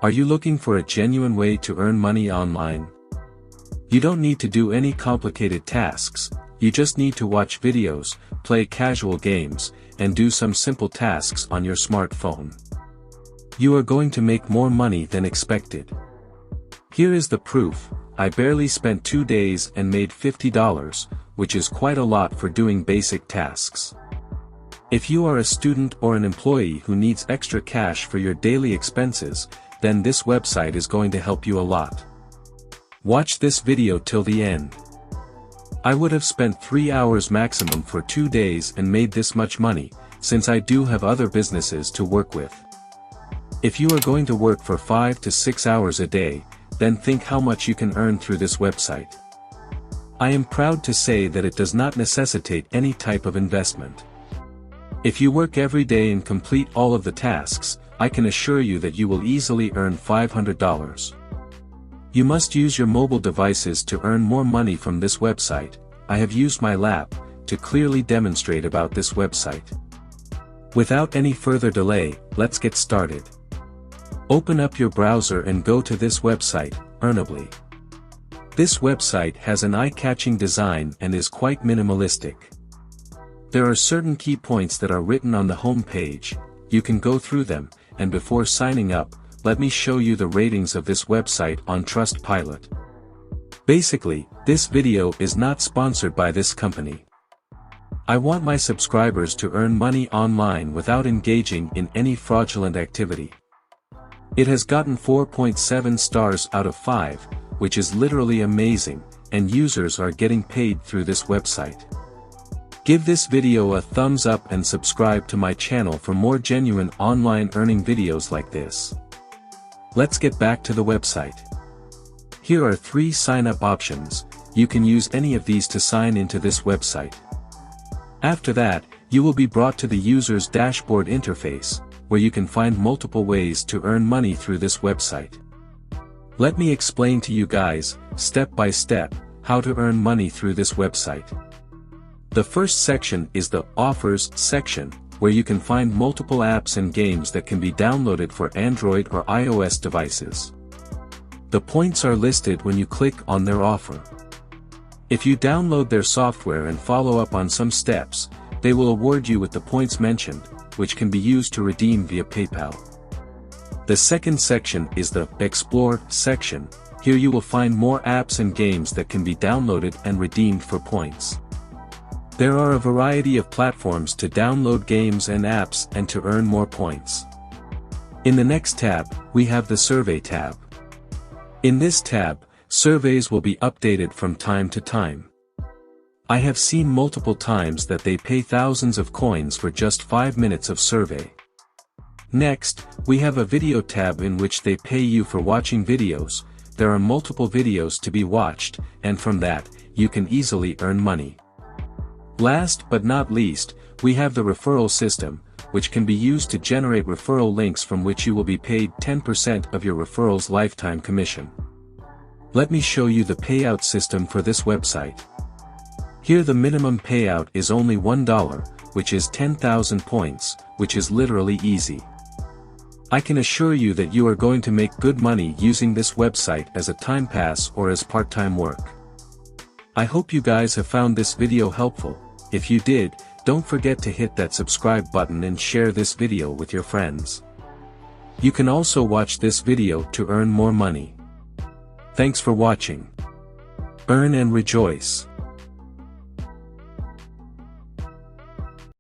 Are you looking for a genuine way to earn money online? You don't need to do any complicated tasks, you just need to watch videos, play casual games, and do some simple tasks on your smartphone. You are going to make more money than expected. Here is the proof. I barely spent 2 days and made $50, which is quite a lot for doing basic tasks. If you are a student or an employee who needs extra cash for your daily expenses, then this website is going to help you a lot. Watch this video till the end. I would have spent 3 hours maximum for 2 days and made this much money, since I do have other businesses to work with. If you are going to work for 5 to 6 hours a day, then think how much you can earn through this website. I am proud to say that it does not necessitate any type of investment. If you work every day and complete all of the tasks, I can assure you that you will easily earn $500. You must use your mobile devices to earn more money from this website. I have used my lap to clearly demonstrate about this website. Without any further delay, let's get started. Open up your browser and go to this website, Earnably. This website has an eye-catching design and is quite minimalistic. There are certain key points that are written on the home page. You can go through them, and before signing up, let me show you the ratings of this website on Trustpilot. Basically, this video is not sponsored by this company. I want my subscribers to earn money online without engaging in any fraudulent activity. It has gotten 4.7 stars out of 5, which is literally amazing, and users are getting paid through this website. Give this video a thumbs up and subscribe to my channel for more genuine online earning videos like this. Let's get back to the website. Here are 3 sign-up options. You can use any of these to sign into this website. After that, you will be brought to the user's dashboard interface, where you can find multiple ways to earn money through this website. Let me explain to you guys, step by step, how to earn money through this website. The first section is the Offers section, where you can find multiple apps and games that can be downloaded for Android or iOS devices. The points are listed when you click on their offer. If you download their software and follow up on some steps, they will award you with the points mentioned, which can be used to redeem via PayPal. The second section is the Explore section. Here you will find more apps and games that can be downloaded and redeemed for points. There are a variety of platforms to download games and apps and to earn more points. In the next tab, we have the Survey tab. In this tab, surveys will be updated from time to time. I have seen multiple times that they pay thousands of coins for just 5 minutes of survey. Next, we have a Video tab in which they pay you for watching videos. There are multiple videos to be watched, and from that, you can easily earn money. Last but not least, we have the referral system, which can be used to generate referral links from which you will be paid 10% of your referral's lifetime commission. Let me show you the payout system for this website. Here the minimum payout is only $1, which is 10,000 points, which is literally easy. I can assure you that you are going to make good money using this website as a time pass or as part-time work. I hope you guys have found this video helpful. If you did, don't forget to hit that subscribe button and share this video with your friends. You can also watch this video to earn more money. Thanks for watching. Earn and rejoice.